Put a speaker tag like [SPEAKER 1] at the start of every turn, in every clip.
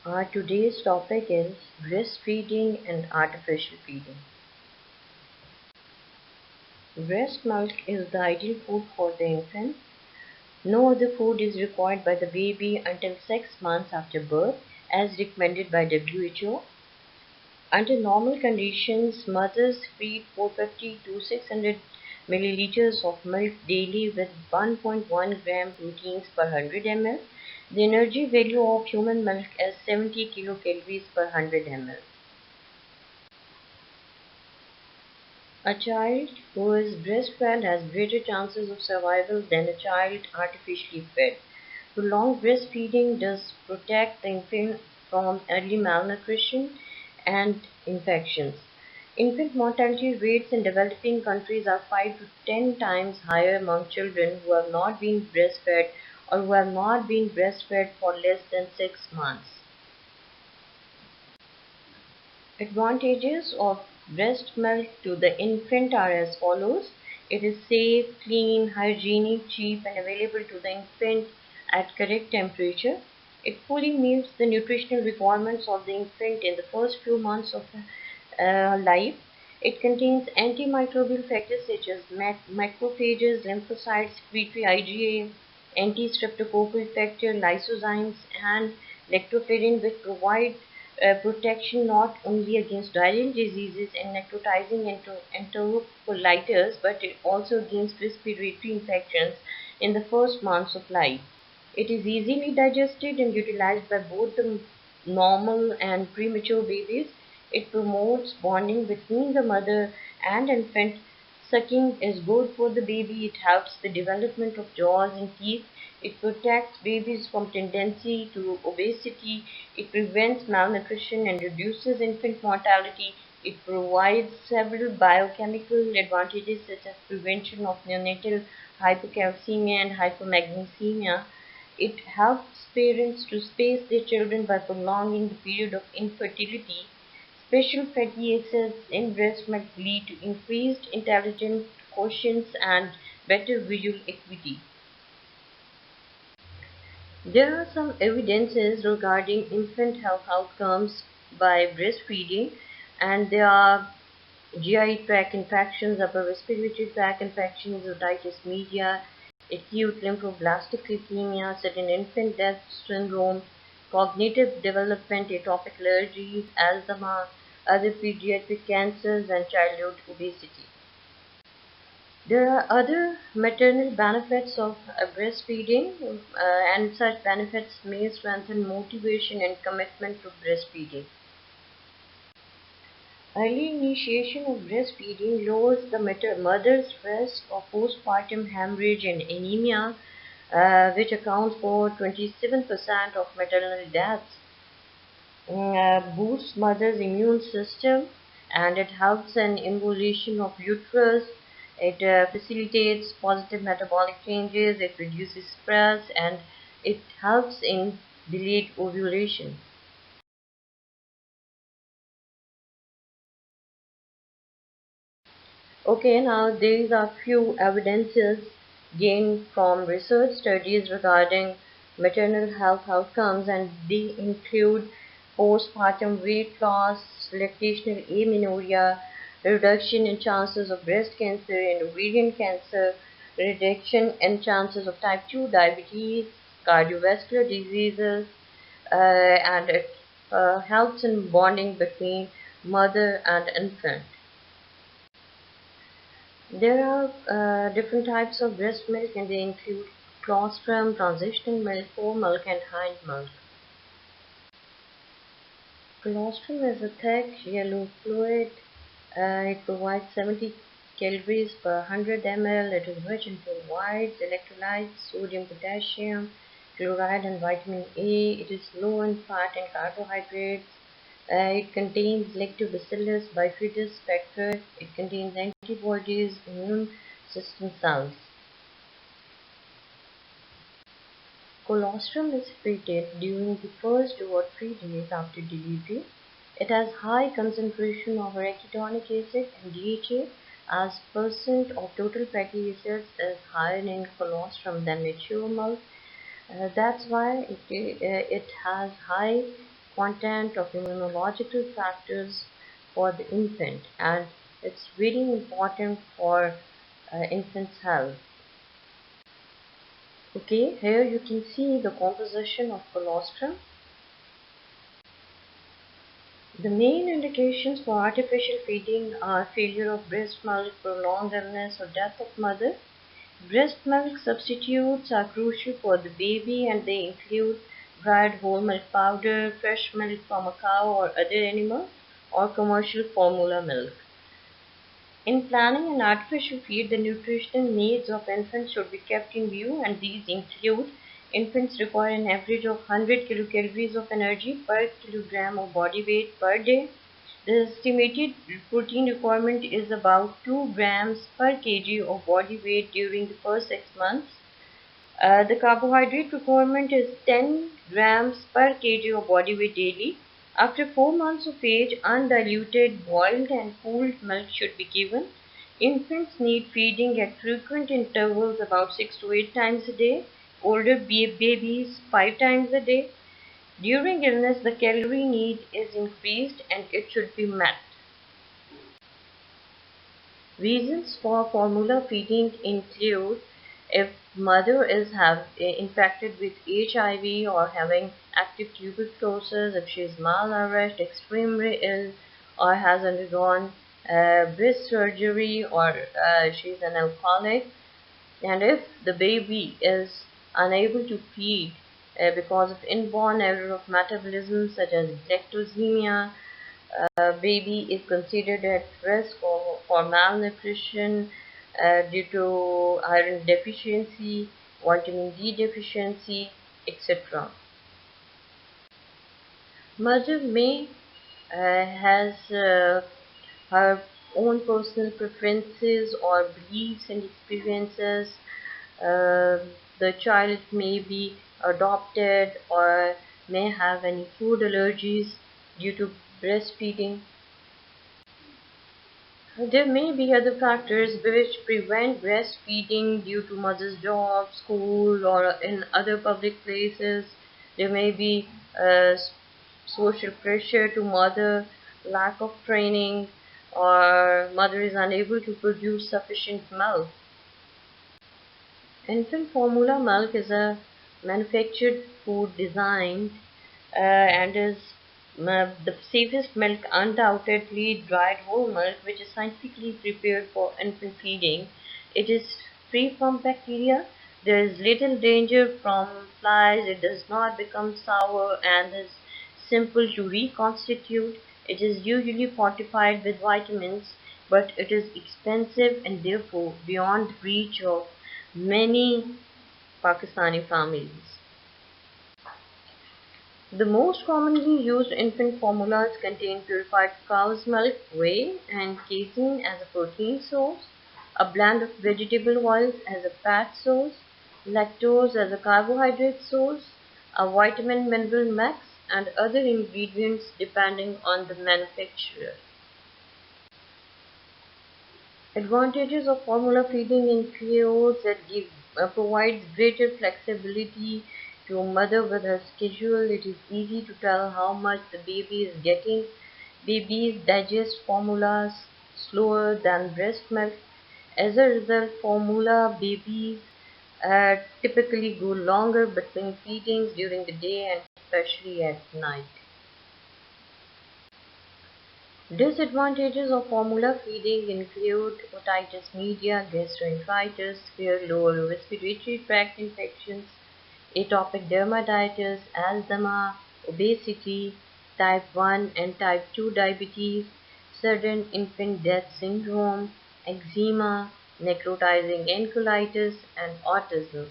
[SPEAKER 1] Our today's topic is breastfeeding and artificial feeding. Breast milk is the ideal food for the infant. No other food is required by the baby until 6 months after birth, as recommended by WHO. Under normal conditions, mothers feed 450 to 600 milliliters of milk daily with 1.1 gram proteins per 100 ml. The energy value of human milk is 70 kilocalories per 100 ml. A child who is breastfed has greater chances of survival than a child artificially fed. Prolonged breastfeeding does protect the infant from early malnutrition and infections. Infant mortality rates in developing countries are 5 to 10 times higher among children who have not been breastfed or who have not been breastfed for less than 6 months. Advantages of breast milk to the infant are as follows. It is safe, clean, hygienic, cheap, and available to the infant at correct temperature. It fully meets the nutritional requirements of the infant in the first few months of life. It contains antimicrobial factors such as macrophages, lymphocytes, secretory IgA, anti-streptococcal factor, lysozymes, and lactoferrin, which provide protection not only against diarrheal diseases and necrotizing enterocolitis, but also against respiratory infections in the first months of life. It is easily digested and utilized by both the normal and premature babies. It promotes bonding between the mother and infant. Sucking is good for the baby. It helps the development of jaws and teeth. It protects babies from tendency to obesity. It prevents malnutrition and reduces infant mortality. It provides several biochemical advantages such as prevention of neonatal hypocalcemia and hypomagnesemia. It helps parents to space their children by prolonging the period of infertility. Special fatty acids in breast milk lead to increased intelligence quotients and better visual acuity. There are some evidences regarding infant health outcomes by breastfeeding, and there are GI tract infections, upper respiratory tract infections, otitis media, acute lymphoblastic leukemia, sudden infant death syndrome, cognitive development, atopic allergies, asthma, other pediatric cancers, and childhood obesity. There are other maternal benefits of breastfeeding, and such benefits may strengthen motivation and commitment to breastfeeding. Early initiation of breastfeeding lowers the mother's risk of postpartum hemorrhage and anemia, which accounts for 27% of maternal deaths. Boosts mother's immune system, and it helps in embolization of uterus. It facilitates positive metabolic changes. It reduces stress, and it helps in delayed ovulation. Okay, now these are few evidences gained from research studies regarding maternal health outcomes, and they include postpartum weight loss, lactational amenorrhea, reduction in chances of breast cancer and ovarian cancer, reduction in chances of type 2 diabetes, cardiovascular diseases, and it helps in bonding between mother and infant. There are different types of breast milk, and they include colostrum, transitional milk, fore milk, and hind milk. Colostrum is a thick yellow fluid. It provides 70 calories per 100 ml. It is rich in provides electrolytes, sodium, potassium, chloride, and vitamin A. It is low in fat and carbohydrates. It contains lactobacillus bifidus factor. It contains antibodies, immune system cells. Colostrum is secreted during the first 2 or 3 days after delivery. It has high concentration of arachidonic acid and DHA, as percent of total fatty acids is higher in colostrum than mature milk. That's why it has high content of immunological factors for the infant, and it's very important for infant's health. Okay, here you can see the composition of colostrum. The main indications for artificial feeding are failure of breast milk, prolonged illness, or death of mother. Breast milk substitutes are crucial for the baby, and they include dried whole milk powder, fresh milk from a cow or other animal, or commercial formula milk. In planning an artificial feed, the nutritional needs of infants should be kept in view, and these include: infants require an average of 100 kilocalories of energy per kilogram of body weight per day. The estimated protein requirement is about 2 grams per kg of body weight during the first 6 months. The carbohydrate requirement is 10 grams per kg of body weight daily. After 4 months of age, undiluted, boiled and cooled milk should be given. Infants need feeding at frequent intervals, about 6 to 8 times a day. Older babies 5 times a day. During illness, the calorie need is increased and it should be met. Reasons for formula feeding include: if mother is infected with HIV or having active tuberculosis, if she is malnourished, extremely ill, or has undergone breast surgery, or she is an alcoholic, and if the baby is unable to feed because of inborn error of metabolism such as galactosemia, baby is considered at risk for malnutrition due to iron deficiency, vitamin D deficiency, etc. Mother may has her own personal preferences or beliefs and experiences. Uh, the child may be adopted or may have any food allergies due to breastfeeding. There may be other factors which prevent breastfeeding due to mother's job, school, or in other public places. There may be social pressure to mother, lack of training, or mother is unable to produce sufficient milk. Infant formula milk is a manufactured food designed and is the safest milk, undoubtedly dried whole milk, which is scientifically prepared for infant feeding. It is free from bacteria. There is little danger from flies. It does not become sour and is simple to reconstitute. It is usually fortified with vitamins, but it is expensive and therefore beyond the reach of many Pakistani families. The most commonly used infant formulas contain purified cow's milk, whey, and casein as a protein source, a blend of vegetable oils as a fat source, lactose as a carbohydrate source, a vitamin mineral mix, and other ingredients depending on the manufacturer. Advantages of formula feeding include that provides greater flexibility to a mother with her schedule. It is easy to tell how much the baby is getting. Babies digest formulas slower than breast milk. As a result, formula babies typically go longer between feedings during the day and especially at night. Disadvantages of formula feeding include otitis media, gastroenteritis, severe lower respiratory tract infections, atopic dermatitis, asthma, obesity, type 1 and type 2 diabetes, sudden infant death syndrome, eczema, necrotizing enteritis, and autism.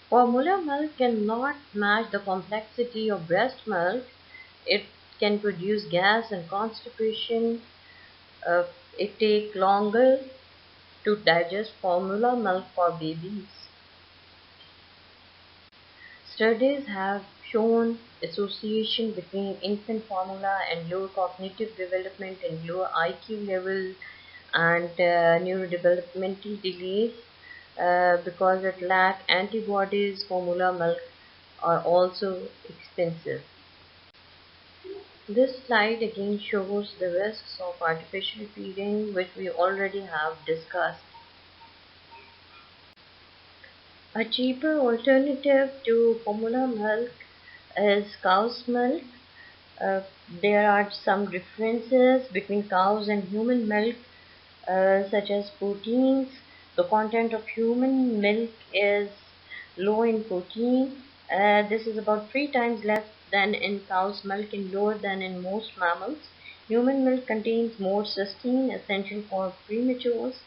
[SPEAKER 1] Formula milk cannot match the complexity of breast milk. It can produce gas and constipation. Uh, it takes longer to digest formula milk for babies. Studies have shown association between infant formula and lower cognitive development and lower IQ level and neurodevelopmental delays because it lacks antibodies. Formula milk are also expensive. This slide again shows the risks of artificial feeding, which we already have discussed. A cheaper alternative to formula milk is cow's milk. Uh, there are some differences between cows and human milk, such as proteins. The content of human milk is low in protein. This is about 3 times less than in cow's milk and lower than in most mammals. Human milk contains more cysteine, essential for prematures.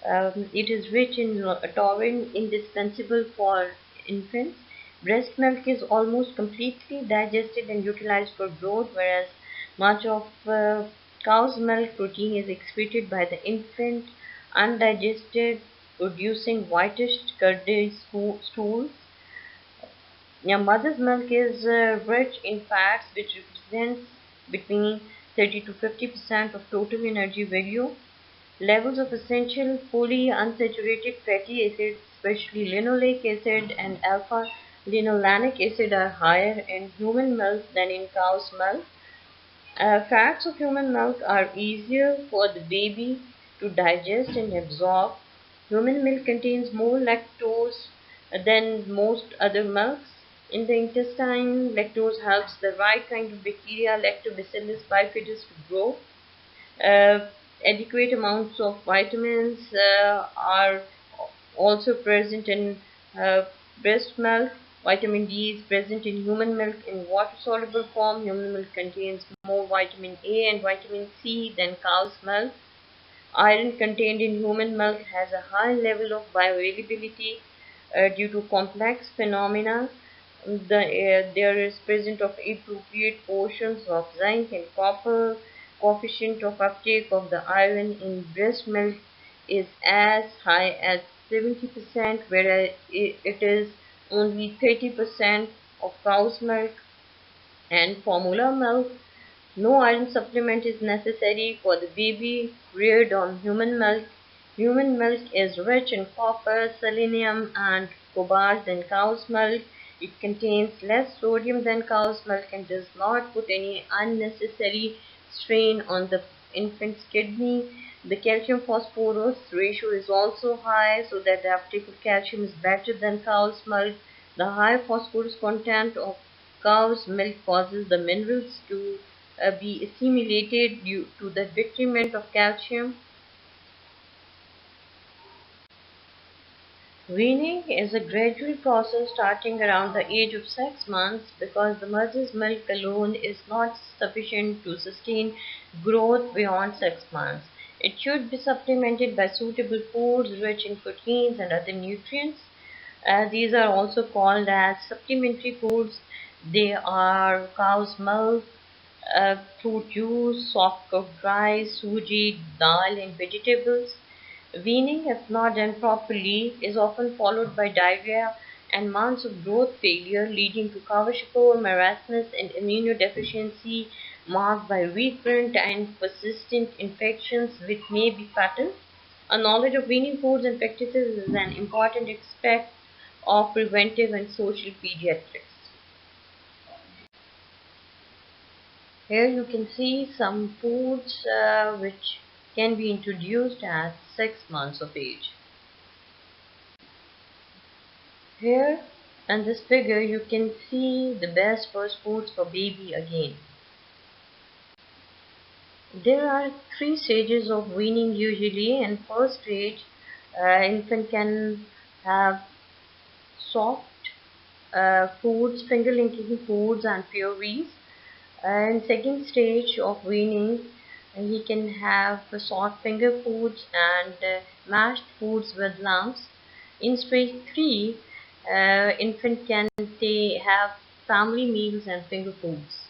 [SPEAKER 1] It is rich in taurine, indispensable for infants. Breast milk is almost completely digested and utilized for growth, whereas much of cow's milk protein is excreted by the infant undigested, producing whitish curdy stools. Yeah, mother's milk is rich in fats, which represents between 30 to 50% of total energy value. Levels of essential polyunsaturated fatty acids, especially linoleic acid and alpha-linolenic acid, are higher in human milk than in cow's milk. Fats of human milk are easier for the baby to digest and absorb. Human milk contains more lactose than most other milks. In the intestine, lactose helps the right kind of bacteria, Lactobacillus bifidus, to grow. Uh, Adequate amounts of vitamins are also present in uh, breast milk. Vitamin D is present in human milk in water-soluble form. Human milk contains more vitamin A and vitamin C than cow's milk. Iron contained in human milk has a high level of bioavailability due to complex phenomena. There is present of appropriate portions of zinc and copper. Coefficient of uptake of the iron in breast milk is as high as 70%, whereas it is only 30% of cow's milk and formula milk. No iron supplement is necessary for the baby reared on human milk. Human milk is rich in copper, selenium, and cobalt than cow's milk. It contains less sodium than cow's milk and does not put any unnecessary strain on the infant's kidney. The calcium phosphorus ratio is also high, so that the uptake of calcium is better than cow's milk. The high phosphorus content of cow's milk causes the minerals to be assimilated due to the detriment of calcium. Weaning is a gradual process starting around the age of 6 months, because the mother's milk alone is not sufficient to sustain growth beyond 6 months. It should be supplemented by suitable foods rich in proteins and other nutrients. These are also called as supplementary foods. They are cow's milk, fruit juice, soft cooked rice, suji, dal, and vegetables. Weaning, if not done properly, is often followed by diarrhea and months of growth failure, leading to kwashiorkor, marasmus, and immunodeficiency marked by recurrent and persistent infections which may be fatal. A knowledge of weaning foods and practices is an important aspect of preventive and social pediatrics. Here you can see some foods which can be introduced at 6 months of age. Here in this figure you can see the best first foods for baby again. There are 3 stages of weaning usually. In first stage, infant can have soft foods, finger licking foods and purees. In second stage of weaning, he can have soft finger foods and mashed foods with lumps. In stage 3, infant can have family meals and finger foods.